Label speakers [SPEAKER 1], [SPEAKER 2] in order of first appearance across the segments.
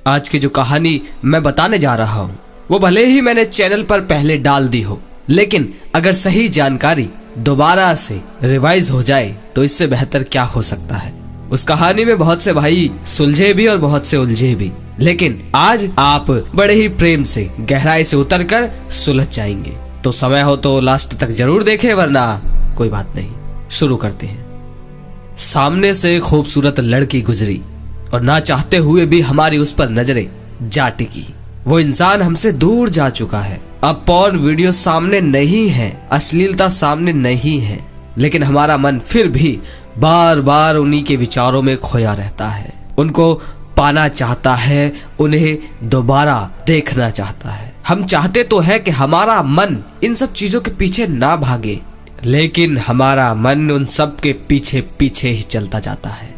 [SPEAKER 1] आज की जो कहानी मैं बताने जा रहा हूँ वो भले ही मैंने चैनल पर पहले डाल दी हो, लेकिन अगर सही जानकारी दोबारा से रिवाइज हो जाए तो इससे बेहतर क्या हो सकता है। उस कहानी में बहुत से भाई सुलझे भी और बहुत से उलझे भी, लेकिन आज आप बड़े ही प्रेम से गहराई से उतरकर सुलझ जाएंगे। तो समय हो तो लास्ट तक जरूर देखें, वरना कोई बात नहीं। शुरू करते हैं। सामने से एक खूबसूरत लड़की गुजरी और ना चाहते हुए भी हमारी उस पर नजरें जा टिकी। वो इंसान हमसे दूर जा चुका है। अब पॉर्न वीडियो सामने नहीं है, अश्लीलता सामने नहीं है, लेकिन हमारा मन फिर भी बार बार उन्हीं के विचारों में खोया रहता है। उनको पाना चाहता है, उन्हें दोबारा देखना चाहता है। हम चाहते तो है कि हमारा मन इन सब चीजों के पीछे ना भागे, लेकिन हमारा मन उन सब के पीछे पीछे ही चलता जाता है।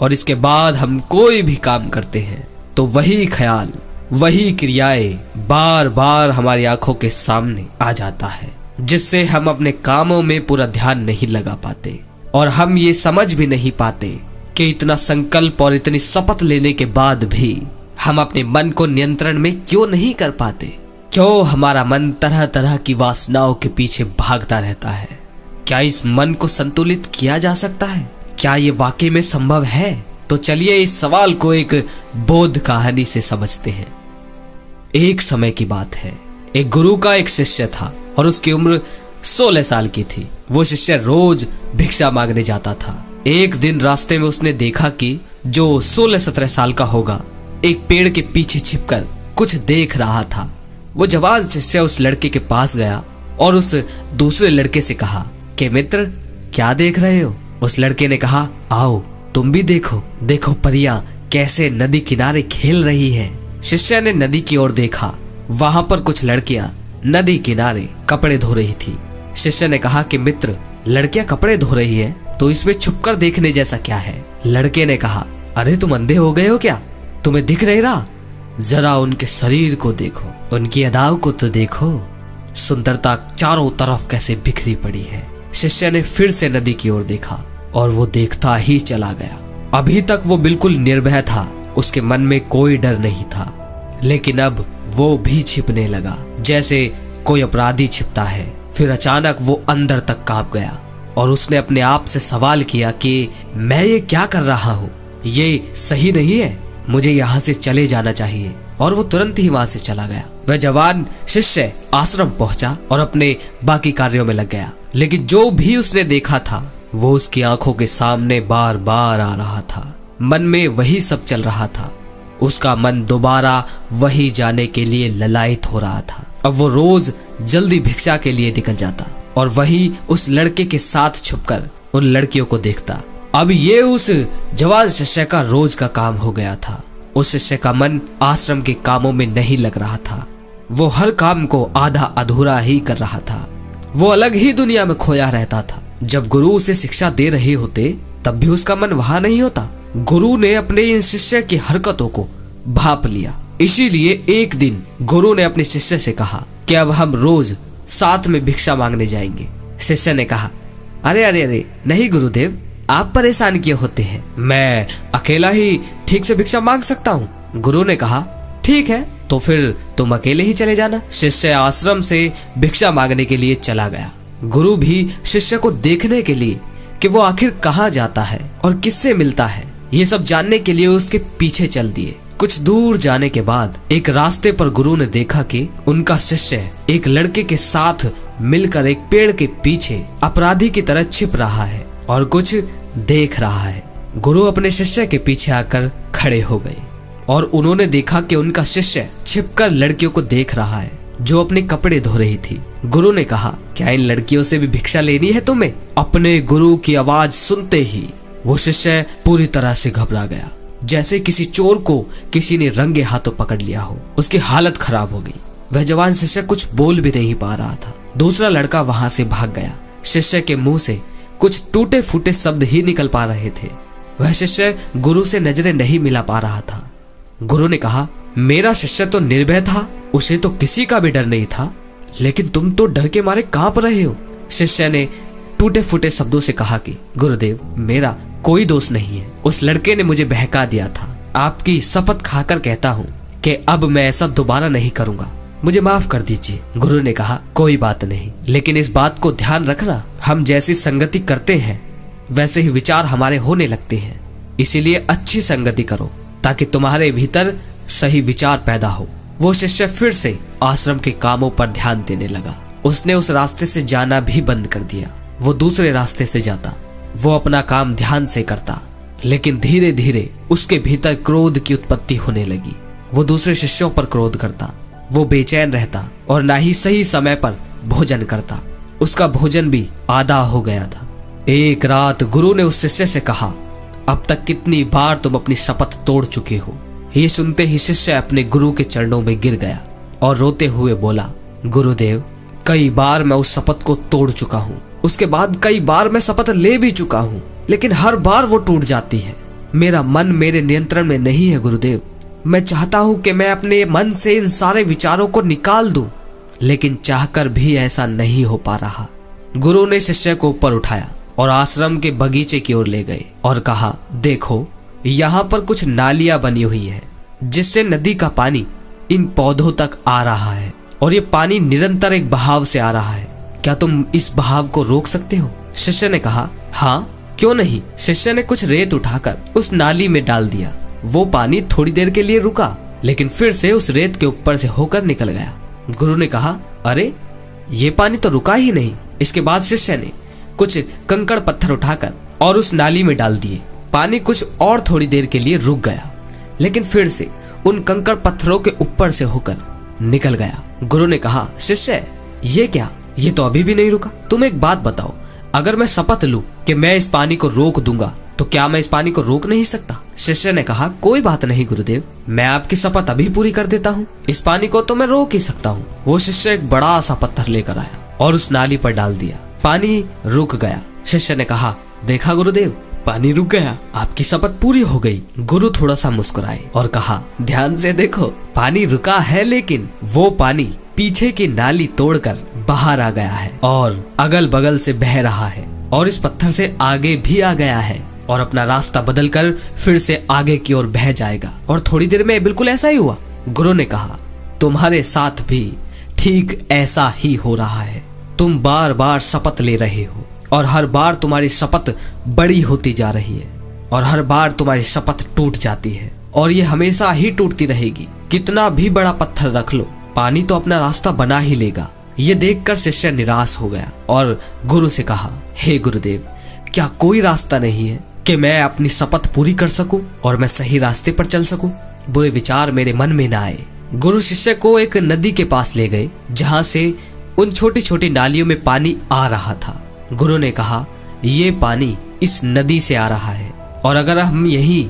[SPEAKER 1] और इसके बाद हम कोई भी काम करते हैं तो वही ख्याल, वही क्रियाएं बार बार हमारी आंखों के सामने आ जाता है, जिससे हम अपने कामों में पूरा ध्यान नहीं लगा पाते। और हम ये समझ भी नहीं पाते कि इतना संकल्प और इतनी शपथ लेने के बाद भी हम अपने मन को नियंत्रण में क्यों नहीं कर पाते। क्यों हमारा मन तरह तरह की वासनाओं के पीछे भागता रहता है। क्या इस मन को संतुलित किया जा सकता है? क्या ये वाकई में संभव है? तो चलिए इस सवाल को एक बोध कहानी से समझते हैं। एक समय की बात है, एक गुरु का एक शिष्य था और उसकी उम्र 16 साल की थी। वो शिष्य रोज भिक्षा मांगने जाता था। एक दिन रास्ते में उसने देखा कि जो 16-17 साल का होगा एक पेड़ के पीछे छिपकर कुछ देख रहा था। वो जवान शिष्य उस लड़के के पास गया और उस दूसरे लड़के से कहा कि मित्र, क्या देख रहे हो? उस लड़के ने कहा, आओ तुम भी देखो, देखो परियां कैसे नदी किनारे खेल रही हैं। शिष्य ने नदी की ओर देखा। वहां पर कुछ लड़कियां नदी किनारे कपड़े धो रही थी। शिष्य ने कहा कि मित्र, लड़कियां कपड़े धो रही है तो इसमें छुपकर देखने जैसा क्या है? लड़के ने कहा, अरे तुम अंधे हो गए हो क्या? तुम्हें दिख नहीं रहा? जरा उनके शरीर को देखो, उनकी अदाओं को तो देखो। सुंदरता चारों तरफ कैसे बिखरी पड़ी है। शिष्य ने फिर से नदी की ओर देखा और वो देखता ही चला गया। अभी तक वो बिल्कुल निर्भय था, उसके मन में कोई डर नहीं था, लेकिन अब वो भी छिपने लगा जैसे कोई अपराधी छिपता है। फिर अचानक वो अंदर तक कांप गया और उसने अपने आप से सवाल किया कि मैं ये क्या कर रहा हूँ? ये सही नहीं है, मुझे यहाँ से चले जाना चाहिए। और वो तुरंत ही वहां से चला गया। वह जवान शिष्य आश्रम पहुंचा और अपने बाकी कार्यों में लग गया, लेकिन जो भी उसने देखा था वो उसकी आंखों के सामने बार बार आ रहा था। मन में वही सब चल रहा था। उसका मन दोबारा वही जाने के लिए ललायित हो रहा था। अब वो रोज जल्दी भिक्षा के लिए निकल जाता और वही उस लड़के के साथ छुपकर उन लड़कियों को देखता। अब ये उस जवान शिष्य का रोज का काम हो गया था। उस शिष्य का मन आश्रम के कामों में नहीं लग रहा था। वो हर काम को आधा अधूरा ही कर रहा था। वो अलग ही दुनिया में खोया रहता था। जब गुरु उसे शिक्षा दे रहे होते तब भी उसका मन वहां नहीं होता। गुरु ने अपने इन शिष्य की हरकतों को भांप लिया। इसीलिए एक दिन गुरु ने अपने शिष्य से कहा कि अब हम रोज साथ में भिक्षा मांगने जाएंगे। शिष्य ने कहा, अरे अरे अरे नहीं गुरुदेव, आप परेशान क्यों होते हैं? मैं अकेला ही ठीक से भिक्षा मांग सकता हूँ। गुरु ने कहा, ठीक है तो फिर तुम अकेले ही चले जाना। शिष्य आश्रम से भिक्षा मांगने के लिए चला गया। गुरु भी शिष्य को देखने के लिए कि वो आखिर कहाँ जाता है और किससे मिलता है, ये सब जानने के लिए उसके पीछे चल दिए। कुछ दूर जाने के बाद एक रास्ते पर गुरु ने देखा कि उनका शिष्य एक लड़के के साथ मिलकर एक पेड़ के पीछे अपराधी की तरह छिप रहा है और कुछ देख रहा है। गुरु अपने शिष्य के पीछे आकर खड़े हो गए और उन्होंने देखा कि उनका शिष्य छिपकर लड़कियों को देख रहा है जो अपने कपड़े धो रही थी। गुरु ने कहा, क्या इन लड़कियों से भी भिक्षा लेनी है तुम्हें? अपने गुरु की आवाज सुनते ही वो शिष्य पूरी तरह से घबरा गया, जैसे किसी चोर को किसी ने रंगे हाथों पकड़ लिया हो। उसकी हालत खराब हो गई। वह जवान शिष्य कुछ बोल भी नहीं पा रहा था। दूसरा लड़का वहां से भाग गया। शिष्य के मुंह से कुछ टूटे फूटे शब्द ही निकल पा रहे थे। वह शिष्य गुरु से नजरें नहीं मिला पा रहा था। गुरु ने कहा, मेरा शिष्य तो निर्भय था, उसे तो किसी का भी डर नहीं था, लेकिन तुम तो डर के मारे कांप रहे हो। शिष्य ने टूटे फूटे शब्दों से कहा कि गुरुदेव, मेरा कोई दोष नहीं है। उस लड़के ने मुझे बहका दिया था। आपकी शपथ खाकर कहता हूँ कि अब मैं ऐसा दोबारा नहीं करूँगा, मुझे माफ कर दीजिए। गुरु ने कहा, कोई बात नहीं, लेकिन इस बात को ध्यान रखना, हम जैसी संगति करते हैं वैसे ही विचार हमारे होने लगते हैं, इसीलिए अच्छी संगति करो ताकि तुम्हारे भीतर सही विचार पैदा हो। वो शिष्य फिर से आश्रम के कामों पर ध्यान देने लगा। उसने उस रास्ते से जाना भी बंद कर दिया। वो दूसरे रास्ते से जाता, वो अपना काम ध्यान से करता, लेकिन धीरे धीरे उसके भीतर क्रोध की उत्पत्ति होने लगी। वो दूसरे शिष्यों पर क्रोध करता, वो बेचैन रहता और ना ही सही समय पर भोजन करता। उसका भोजन भी आधा हो गया था। एक रात गुरु ने उस शिष्य से कहा, अब तक कितनी बार तुम अपनी शपथ तोड़ चुके हो। ये सुनते ही शिष्य अपने गुरु के चरणों में गिर गया और रोते हुए बोला, गुरुदेव, कई बार मैं उस शपथ को तोड़ चुका हूँ, उसके बाद कई बार मैं शपथ ले भी चुका हूँ, लेकिन हर बार वो टूट जाती है। मेरा मन मेरे नियंत्रण में नहीं है गुरुदेव। मैं चाहता हूँ कि मैं अपने मन से इन सारे विचारों को निकाल दूं, लेकिन चाहकर भी ऐसा नहीं हो पा रहा। गुरु ने शिष्य को ऊपर उठाया और आश्रम के बगीचे की ओर ले गए और कहा, देखो, यहाँ पर कुछ नालियां बनी हुई है जिससे नदी का पानी इन पौधों तक आ रहा है और ये पानी निरंतर एक बहाव से आ रहा है। क्या तुम इस बहाव को रोक सकते हो? शिष्य ने कहा, हाँ, क्यों नहीं। शिष्य ने कुछ रेत उठाकर उस नाली में डाल दिया। वो पानी थोड़ी देर के लिए रुका, लेकिन फिर से उस रेत के ऊपर से होकर निकल गया। गुरु ने कहा, अरे, ये पानी तो रुका ही नहीं। इसके बाद शिष्य ने कुछ कंकड़ पत्थर उठाकर और उस नाली में डाल दिए। पानी कुछ और थोड़ी देर के लिए रुक गया, लेकिन फिर से उन कंकड़ पत्थरों के ऊपर से होकर निकल गया। गुरु ने कहा, शिष्य, ये क्या? ये तो अभी भी नहीं रुका। तुम एक बात बताओ, अगर मैं शपथ लूं कि मैं इस पानी को रोक दूंगा तो क्या मैं इस पानी को रोक नहीं सकता? शिष्य ने कहा, कोई बात नहीं गुरुदेव, मैं आपकी शपथ अभी पूरी कर देता हूँ। इस पानी को तो मैं रोक ही सकता हूँ। वो शिष्य एक बड़ा सा पत्थर लेकर आया और उस नाली पर डाल दिया। पानी रुक गया। शिष्य ने कहा, देखा गुरुदेव, पानी रुक गया, आपकी शपथ पूरी हो गई। गुरु थोड़ा सा मुस्कुराए और कहा, ध्यान से देखो, पानी रुका है, लेकिन वो पानी पीछे की नाली तोड़कर बाहर आ गया है और अगल बगल से बह रहा है और इस पत्थर से आगे भी आ गया है और अपना रास्ता बदलकर फिर से आगे की ओर बह जाएगा। और थोड़ी देर में बिल्कुल ऐसा ही हुआ। गुरु ने कहा, तुम्हारे साथ भी ठीक ऐसा ही हो रहा है। तुम बार बार शपथ ले रहे हो और हर बार तुम्हारी शपथ बड़ी होती जा रही है और हर बार तुम्हारी शपथ टूट जाती है और ये हमेशा ही टूटती रहेगी। कितना भी बड़ा पत्थर रख लो, पानी तो अपना रास्ता बना ही लेगा। ये देखकर शिष्य निराश हो गया और गुरु से कहा, हे गुरुदेव, क्या कोई रास्ता नहीं है कि मैं अपनी शपथ पूरी कर सकूं और मैं सही रास्ते पर चल सकूं? बुरे विचार मेरे मन में ना आए। गुरु शिष्य को एक नदी के पास ले गए जहां से उन छोटी छोटी नालियों में पानी आ रहा था। गुरु ने कहा, ये पानी इस नदी से आ रहा है और अगर हम यही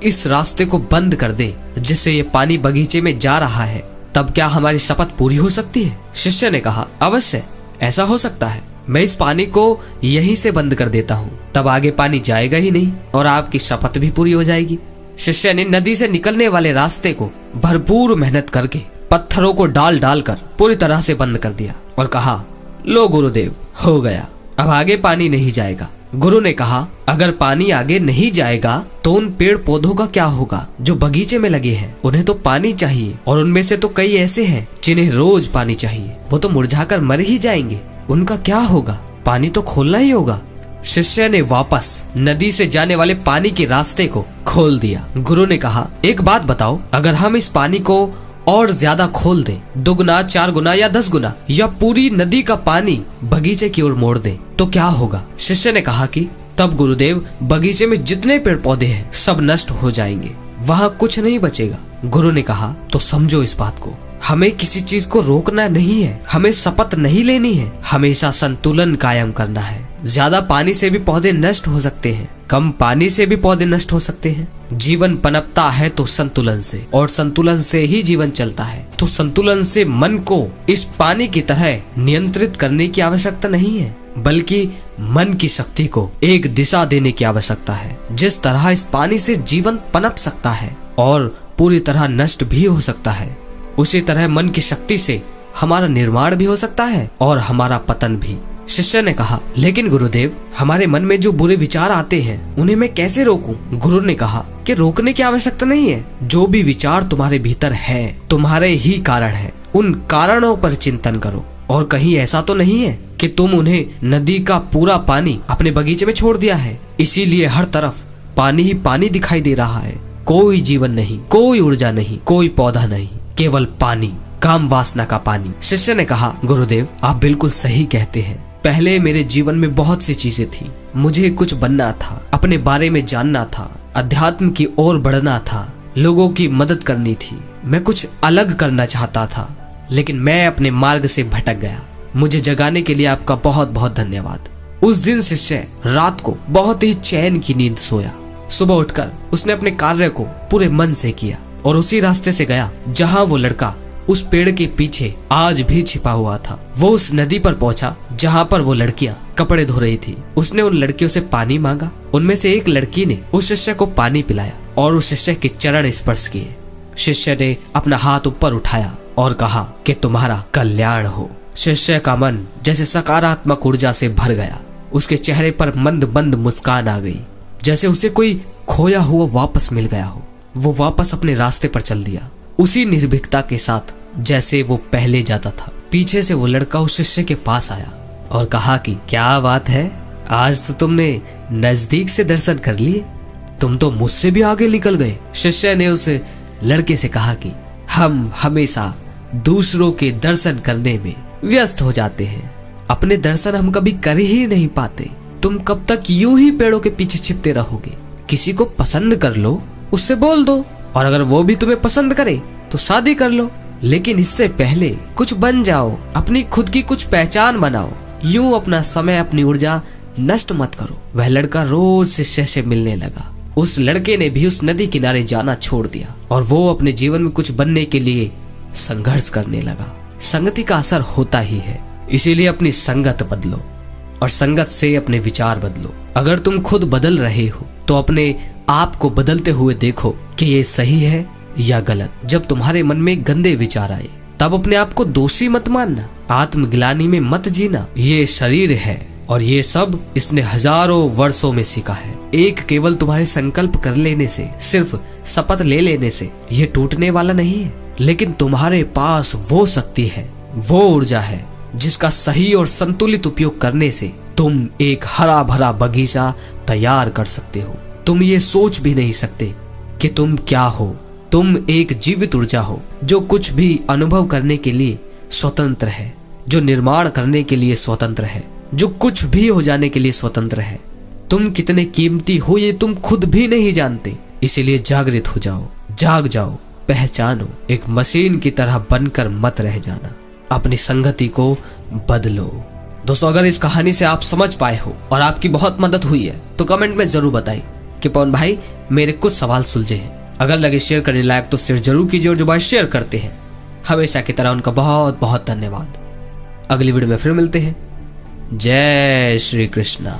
[SPEAKER 1] इस रास्ते को बंद कर दें जिससे ये पानी बगीचे में जा रहा है, तब क्या हमारी शपथ पूरी हो सकती है? शिष्य ने कहा, अवश्य, ऐसा हो सकता है। मैं इस पानी को यहीं से बंद कर देता हूँ, तब आगे पानी जाएगा ही नहीं और आपकी शपथ भी पूरी हो जाएगी। शिष्य ने नदी से निकलने वाले रास्ते को भरपूर मेहनत करके पत्थरों को डाल डालकर पूरी तरह से बंद कर दिया और कहा, लो गुरुदेव, हो गया, अब आगे पानी नहीं जाएगा। गुरु ने कहा, अगर पानी आगे नहीं जाएगा तो उन पेड़ पौधों का क्या होगा जो बगीचे में लगे हैं? उन्हें तो पानी चाहिए और उनमें से तो कई ऐसे हैं जिन्हें रोज पानी चाहिए। वो तो मुरझाकर मर ही जाएंगे, उनका क्या होगा? पानी तो खोलना ही होगा। शिष्य ने वापस नदी से जाने वाले पानी के रास्ते को खोल दिया। गुरु ने कहा, एक बात बताओ, अगर हम इस पानी को और ज्यादा खोल दें, 2 गुना, 4 गुना या 10 गुना, या पूरी नदी का पानी बगीचे की ओर मोड़ दें, तो क्या होगा? शिष्य ने कहा कि तब गुरुदेव, बगीचे में जितने पेड़ पौधे हैं सब नष्ट हो जाएंगे, वहाँ कुछ नहीं बचेगा। गुरु ने कहा, तो समझो इस बात को, हमें किसी चीज को रोकना नहीं है, हमें शपथ नहीं लेनी है, हमेशा संतुलन कायम करना है। ज्यादा पानी से भी पौधे नष्ट हो सकते हैं, कम पानी से भी पौधे नष्ट हो सकते हैं। जीवन पनपता है तो संतुलन से, और संतुलन से ही जीवन चलता है। तो संतुलन से मन को इस पानी की तरह नियंत्रित करने की आवश्यकता नहीं है, बल्कि मन की शक्ति को एक दिशा देने की आवश्यकता है। जिस तरह इस पानी से जीवन पनप सकता है और पूरी तरह नष्ट भी हो सकता है, उसी तरह मन की शक्ति से हमारा निर्माण भी हो सकता है और हमारा पतन भी। शिष्य ने कहा, लेकिन गुरुदेव, हमारे मन में जो बुरे विचार आते हैं उन्हें मैं कैसे रोकूं? गुरु ने कहा, के रोकने की आवश्यकता नहीं है। जो भी विचार तुम्हारे भीतर है तुम्हारे ही कारण है। उन कारणों पर चिंतन करो। और कहीं ऐसा तो नहीं है कि तुम उन्हें नदी का पूरा पानी अपने बगीचे में छोड़ दिया है, इसीलिए हर तरफ पानी ही पानी दिखाई दे रहा है। कोई जीवन नहीं, कोई ऊर्जा नहीं, कोई पौधा नहीं, केवल पानी, काम वासना का पानी। शिष्य ने कहा, गुरुदेव आप बिल्कुल सही कहते हैं। पहले मेरे जीवन में बहुत सी चीजें थी। मुझे कुछ बनना था, अपने बारे में जानना था, अध्यात्म की ओर बढ़ना था, लोगों की मदद करनी थी। मैं कुछ अलग करना चाहता था, लेकिन मैं अपने मार्ग से भटक गया। मुझे जगाने के लिए आपका बहुत बहुत धन्यवाद। उस दिन शिष्य रात को बहुत ही चैन की नींद सोया। सुबह उठकर उसने अपने कार्य को पूरे मन से किया और उसी रास्ते से गया जहां वो लड़का उस पेड़ के पीछे आज भी छिपा हुआ था। वो उस नदी पर पहुंचा जहां पर वो लड़कियां कपड़े धो रही थी। उसने उन लड़कियों से पानी मांगा। उनमें से एक लड़की ने उस शिष्य को पानी पिलाया और उस शिष्य के चरण स्पर्श किए। शिष्य ने अपना हाथ ऊपर उठाया और कहा कि तुम्हारा कल्याण हो। शिष्य का मन जैसे सकारात्मक ऊर्जा से भर गया। उसके चेहरे पर मंद मंद मुस्कान आ गई, जैसे उसे कोई खोया हुआ वापस मिल गया हो। वो वापस अपने रास्ते पर चल दिया, उसी निर्भीकता के साथ जैसे वो पहले जाता था। पीछे से वो लड़का उस शिष्य के पास आया और कहा कि क्या बात है, आज तो तुमने नजदीक से दर्शन कर लिए। तुम तो मुझसे भी आगे निकल गए। शिष्य ने उस लड़के से कहा कि हम हमेशा दूसरों के दर्शन करने में व्यस्त हो जाते हैं, अपने दर्शन हम कभी कर ही नहीं पाते। तुम कब तक यूं ही पेड़ों के पीछे छिपते रहोगे? किसी को पसंद कर लो, उससे बोल दो, और अगर वो भी तुम्हें पसंद करे तो शादी कर लो। लेकिन इससे पहले कुछ बन जाओ, अपनी खुद की कुछ पहचान बनाओ। यूं अपना समय, अपनी ऊर्जा नष्ट मत करो। वह लड़का रोज शिष्य से मिलने लगा। उस लड़के ने भी उस नदी किनारे जाना छोड़ दिया और वो अपने जीवन में कुछ बनने के लिए संघर्ष करने लगा। संगति का असर होता ही है, इसीलिए अपनी संगत बदलो और संगत से अपने विचार बदलो। अगर तुम खुद बदल रहे हो तो अपने आप को बदलते हुए देखो कि ये सही है या गलत। जब तुम्हारे मन में गंदे विचार आए तब अपने आप को दोषी मत मानना, आत्मग्लानि में मत जीना। ये शरीर है और ये सब इसने हजारों वर्षों में सीखा है। एक केवल तुम्हारे संकल्प कर लेने से, सिर्फ शपथ ले लेने से ये टूटने वाला नहीं है। लेकिन तुम्हारे पास वो शक्ति है, वो ऊर्जा है जिसका सही और संतुलित उपयोग करने से तुम एक हरा भरा बगीचा तैयार कर सकते हो। तुम ये सोच भी नहीं सकते कि तुम क्या हो। तुम एक जीवित ऊर्जा हो जो कुछ भी अनुभव करने के लिए स्वतंत्र है, जो निर्माण करने के लिए स्वतंत्र है, जो कुछ भी हो जाने के लिए स्वतंत्र है। तुम कितने कीमती हो ये तुम खुद भी नहीं जानते। इसीलिए जागृत हो जाओ, जाग जाओ, पहचानो। एक मशीन की तरह बनकर मत रह जाना। अपनी संगति को बदलो। दोस्तों, अगर इस कहानी से आप समझ पाए हो और आपकी बहुत मदद हुई है तो कमेंट में जरूर बताएं कि पवन भाई मेरे कुछ सवाल सुलझे हैं। अगर लगे शेयर करने लायक तो शेयर जरूर कीजिए, और जो भाई शेयर करते हैं हमेशा की तरह उनका बहुत बहुत धन्यवाद। अगली वीडियो में फिर मिलते हैं। जय श्री कृष्णा।